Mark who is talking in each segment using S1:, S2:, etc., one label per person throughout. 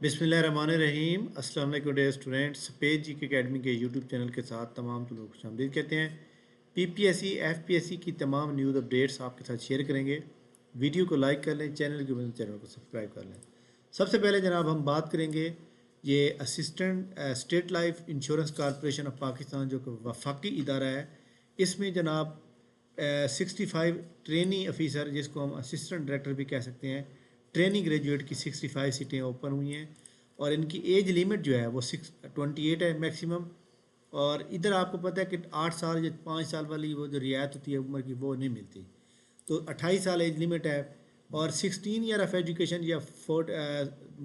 S1: बिस्मिल्लाहिर्रहमानिर्रहीम। अस्सलाम वालेकुम डियर स्टूडेंट्स। पेज जी के अकेडमी के यूट्यूब चैनल के साथ तमाम तुम लोग खुशामदीद कहते हैं। पीपीएससी एफपीएससी की तमाम न्यूज़ अपडेट्स आपके साथ शेयर करेंगे। वीडियो को लाइक कर लें, चैनल को सब्सक्राइब कर लें। सबसे पहले जनाब हम बात करेंगे ये assistant state life insurance corporation of Pakistan जो कि वफाकी इदारा है, इसमें जनाब 65 ट्रेनी ऑफिसर जिसको हम असिस्टेंट डायरेक्टर भी कह सकते हैं, ट्रेनी ग्रेजुएट की 65 सीटें ओपन हुई हैं और इनकी एज लिमिट जो है वो 28 है मैक्सिमम। और इधर आपको पता है कि 8 साल या 5 साल वाली वो जो रियायत होती है उम्र की वो नहीं मिलती, तो 28 साल एज लिमिट है। और 16 ईयर ऑफ एजुकेशन या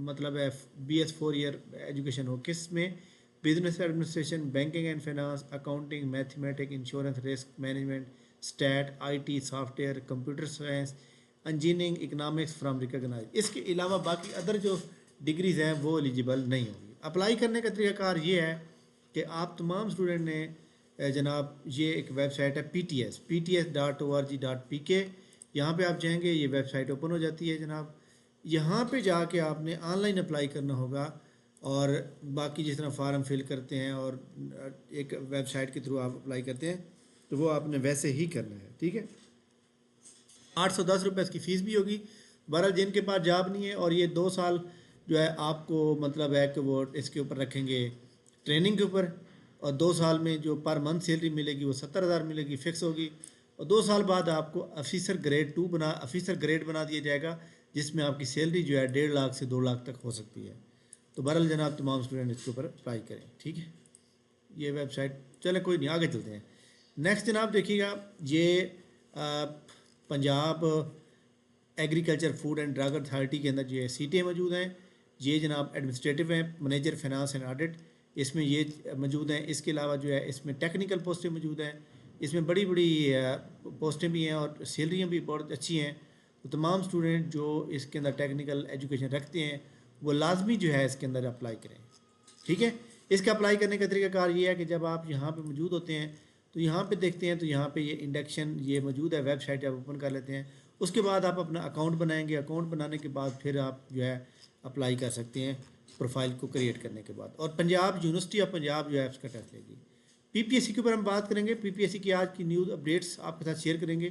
S1: मतलब है BS 4 ईयर एजुकेशन हो, किस में business administration, banking and finance, accounting, mathematic, insurance, risk management, stat, IT, software, computer science, engineering, economics from recognise. इसके अलावा बाकी अदर जो डिग्रीज़ हैं वो एलिजिबल नहीं होंगी। अप्लाई करने का तरीकाकार ये है कि आप तमाम स्टूडेंट ने जनाब ये एक वेबसाइट है pts.org.pk, यहाँ पे आप जाएंगे, ये वेबसाइट ओपन हो जाती है जनाब। यहाँ पे जाके आपने ऑनलाइन अप्लाई करना होगा और बाकी जिस तरह फार्म फिल करते हैं और एक वेबसाइट के थ्रू आप अप्लाई करते हैं तो वो आपने वैसे ही करना है, ठीक है। 810 रुपये इसकी फ़ीस भी होगी। बहरहाल जिनके पास जॉब नहीं है और ये 2 साल जो है आपको मतलब है कि वो इसके ऊपर रखेंगे ट्रेनिंग के ऊपर, और 2 साल में जो पर मंथ सैलरी मिलेगी वो 70,000 मिलेगी, फ़िक्स होगी। और 2 साल बाद आपको ऑफिसर ग्रेड बना दिया जाएगा, जिसमें आपकी सैलरी जो है 1.5 लाख से 2 लाख तक हो सकती है। तो बहरहाल जनाब तमाम स्टूडेंट इसके ऊपर अप्लाई करें, ठीक है। ये वेबसाइट, चले कोई नहीं, आगे चलते हैं। नेक्स्ट जनाब देखिएगा, ये Punjab agriculture food and drug authority के अंदर जो है सीटें मौजूद हैं। ये जनाब एडमिनिस्ट्रेटिव हैं, मैनेजर फाइनेंस एंड ऑडिट, इसमें ये मौजूद हैं। इसके अलावा जो है इसमें टेक्निकल पोस्टें मौजूद हैं, इसमें बड़ी बड़ी पोस्टें भी हैं और सैलरियाँ भी बहुत अच्छी हैं। तो तमाम स्टूडेंट जो इसके अंदर टेक्निकल एजुकेशन रखते हैं वो लाजमी जो है इसके अंदर अप्लाई करें, ठीक है। इसका अप्लाई करने का तरीकाकार ये है कि जब आप यहाँ पे मौजूद होते हैं तो यहाँ पे देखते हैं, तो यहाँ पे ये इंडक्शन ये मौजूद है, वेबसाइट जब ओपन कर लेते हैं उसके बाद आप अपना अकाउंट बनाएंगे। अकाउंट बनाने के बाद फिर आप जो है अप्लाई कर सकते हैं प्रोफाइल को क्रिएट करने के बाद, और पंजाब यूनिवर्सिटी ऑफ पंजाब जो है उसका टेस्ट लेगी। पीपीएससी के ऊपर हम बात करेंगे। पीपीएससी की आज की न्यूज़ अपडेट्स आपके साथ शेयर करेंगे।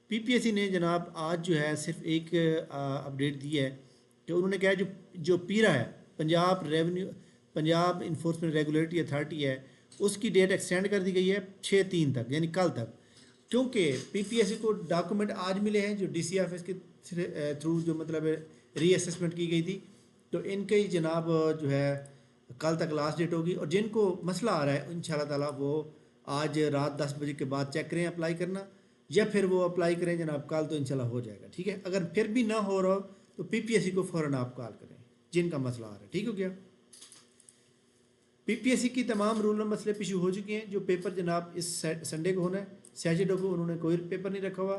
S1: पीपीएससी ने जनाब आज जो है सिर्फ एक अपडेट दी है कि उन्होंने कहा जो जो पीरा है, पंजाब इन्फोर्समेंट रेगुलेटरी अथॉरिटी है, उसकी डेट एक्सटेंड कर दी गई है 6/3 तक, यानी कल तक। क्योंकि पीपीएससी को डॉक्यूमेंट आज मिले हैं जो DCFS के थ्रू जो मतलब रीअसेसमेंट की गई थी, तो इनके जनाब जो है कल तक लास्ट डेट होगी। और जिनको मसला आ रहा है इंशाल्लाह ताला वो आज रात 10 बजे के बाद चेक करें अप्लाई करना, या फिर वो अप्लाई करें जनाब कल, तो इंशाल्लाह हो जाएगा, ठीक है। अगर फिर भी ना हो रहा हो तो पीपीएससी को फ़ौरन आप कॉल करें जिनका मसला आ रहा है, ठीक हो गया। पीपीएससी की तमाम रूल नंबर स्लिप इशू हो चुकी हैं। जो पेपर जनाब इस संडे को होना है, सैटरडे को उन्होंने कोई पेपर नहीं रखा हुआ।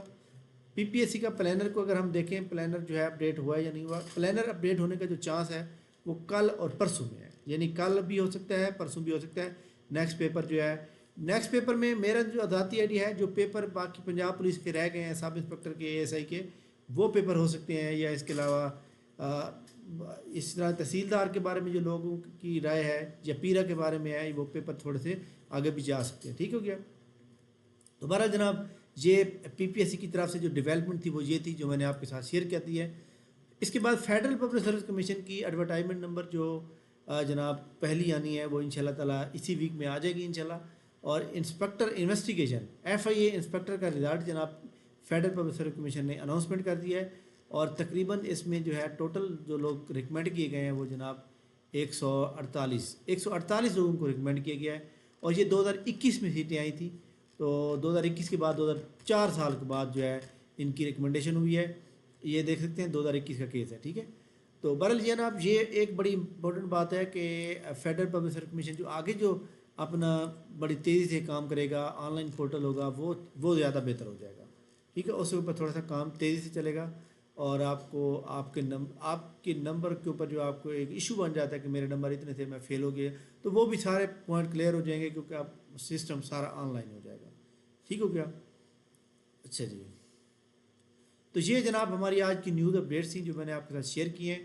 S1: पीपीएससी का प्लानर को अगर हम देखें, प्लानर जो है अपडेट हुआ है या नहीं हुआ। प्लानर अपडेट होने का जो चांस है वो कल और परसों में है, यानी कल भी हो सकता है, परसों भी हो सकता है। नेक्स्ट पेपर में मेरा जो आज़ादी आइडिया है, जो पेपर बाकी पंजाब पुलिस के रह गए हैं, सब इंस्पेक्टर के, ASI के, वो पेपर हो सकते हैं। या इसके अलावा इस तरह तहसीलदार के बारे में जो लोगों की राय है, या पीरा के बारे में है, वो पेपर थोड़े से आगे भी जा सकते हैं, ठीक हो गया। दोबारा जनाब ये पीपीएससी की तरफ से जो डेवलपमेंट थी वो ये थी जो मैंने आपके साथ शेयर कर दी है। इसके बाद फेडरल पब्लिक सर्विस कमीशन की एडवर्टाइजमेंट नंबर जो जनाब पहली आनी है वो इंशाल्लाह ताला इसी वीक में आ जाएगी इंशाल्लाह। और इंस्पेक्टर इन्वेस्टिगेशन FIA इंस्पेक्टर का रिजल्ट जनाब फेडरल पब्लिक सर्विस कमीशन ने अनाउंसमेंट कर दिया है। और तकरीबन इसमें जो है टोटल जो लोग रिकमेंड किए गए हैं वो जनाब 148 लोगों को रिकमेंड किया गया है। और ये 2021 में सीटें आई थी, तो 2021 के बाद 2004 साल के बाद जो है इनकी रिकमेंडेशन हुई है। ये देख सकते हैं 2021 का केस है, ठीक है। तो बहरहाल ये ना, अब ये एक बड़ी इंपॉर्टेंट बात है कि फेडरल पब्लिक सर्विस कमीशन जो आगे जो अपना बड़ी तेज़ी से काम करेगा, ऑनलाइन पोर्टल होगा, वो ज़्यादा बेहतर हो जाएगा, ठीक है। उसके ऊपर थोड़ा सा काम तेज़ी से चलेगा और आपको आपके नंबर के ऊपर जो आपको एक इशू बन जाता है कि मेरे नंबर इतने थे, मैं फ़ेल हो गया, तो वो भी सारे पॉइंट क्लियर हो जाएंगे क्योंकि आप सिस्टम सारा ऑनलाइन हो जाएगा, ठीक हो गया। अच्छा जी, तो ये जनाब हमारी आज की न्यूज़ अपडेट्स थी जो मैंने आपके साथ शेयर की हैं।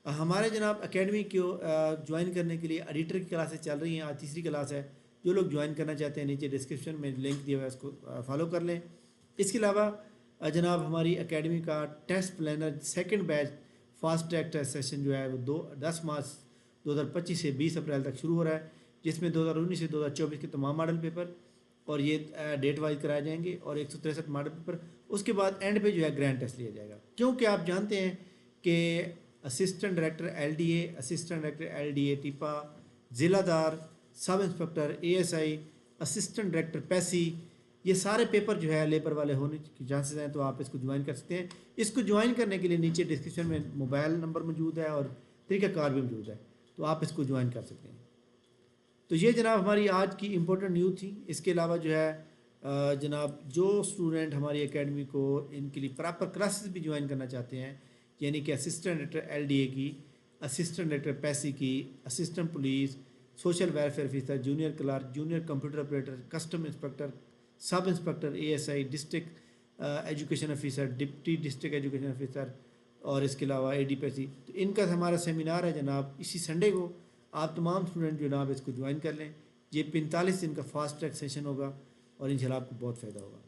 S1: हमारे जनाब एकेडमी को ज्वाइन करने के लिए एडिटर की क्लासेस चल रही हैं। आज तीसरी क्लास है। जो लोग ज्वाइन करना चाहते हैं नीचे डिस्क्रिप्शन में लिंक दिया हुआ है, उसको फॉलो कर लें। इसके अलावा जनाब हमारी एकेडमी का test planner second batch fast track test session जो है वो 10 मार्च 2025 से 20 अप्रैल तक शुरू हो रहा है, जिसमें 2019 से 2024 के तमाम मॉडल पेपर और ये डेट वाइज कराए जाएंगे और 163 मॉडल पेपर। उसके बाद एंड पे जो है ग्रैंड टेस्ट लिया जाएगा, क्योंकि आप जानते हैं कि assistant director LDA, assistant director LDA टिपा, ज़िलादार, sub inspector ASI, assistant director पैसी, ये सारे पेपर जो है लेबर वाले होने की चांसेस हैं। तो आप इसको ज्वाइन कर सकते हैं। इसको ज्वाइन करने के लिए नीचे डिस्क्रिप्शन में मोबाइल नंबर मौजूद है और तरीक़ाकार भी मौजूद है, तो आप इसको ज्वाइन कर सकते हैं। तो ये जनाब हमारी आज की इम्पोर्टेंट न्यूज़ थी। इसके अलावा जो है जनाब जो स्टूडेंट हमारी एकेडमी को इनके लिए प्रॉपर क्लासेस भी ज्वाइन करना चाहते हैं, यानी कि असिस्टेंट डायरेक्टर एलडीए की, असिस्टेंट डायरेक्टर पैसी की, assistant police, social welfare officer, junior clerk, junior computer operator, custom inspector, सब inspector ASI, district education officer, deputy district education officer और इसके अलावा एडीपीएससी, तो इनका हमारा सेमिनार है जनाब इसी संडे को। आप तमाम स्टूडेंट जनाब इसको ज्वाइन कर लें। ये 45 दिन का फास्ट ट्रैक सेशन होगा और इंशाल्लाह आपको बहुत फ़ायदा होगा।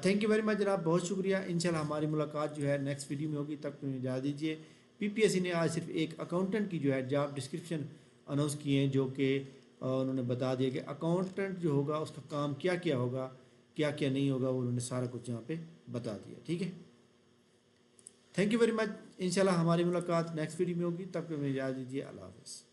S1: थैंक यू वेरी मच जनाब, बहुत शुक्रिया। इंशाल्लाह हमारी मुलाकात जो है नेक्स्ट वीडियो में होगी, तक तुम्हें इजाज़त दीजिए। पीपीएससी ने आज सिर्फ एक अकाउंटेंट की जो है जॉब डिस्क्रिप्शन अनाउंस किए हैं, जो कि उन्होंने बता दिया कि अकाउंटेंट जो होगा उसका काम क्या क्या होगा, क्या क्या नहीं होगा, वो उन्होंने सारा कुछ यहाँ पे बता दिया। ठीक है, थैंक यू वेरी मच। इंशाल्लाह हमारी मुलाकात नेक्स्ट वीडियो में होगी, तब तक तुम्हें इजाज़त दीजिए। अल्लाह हाफ़िज़।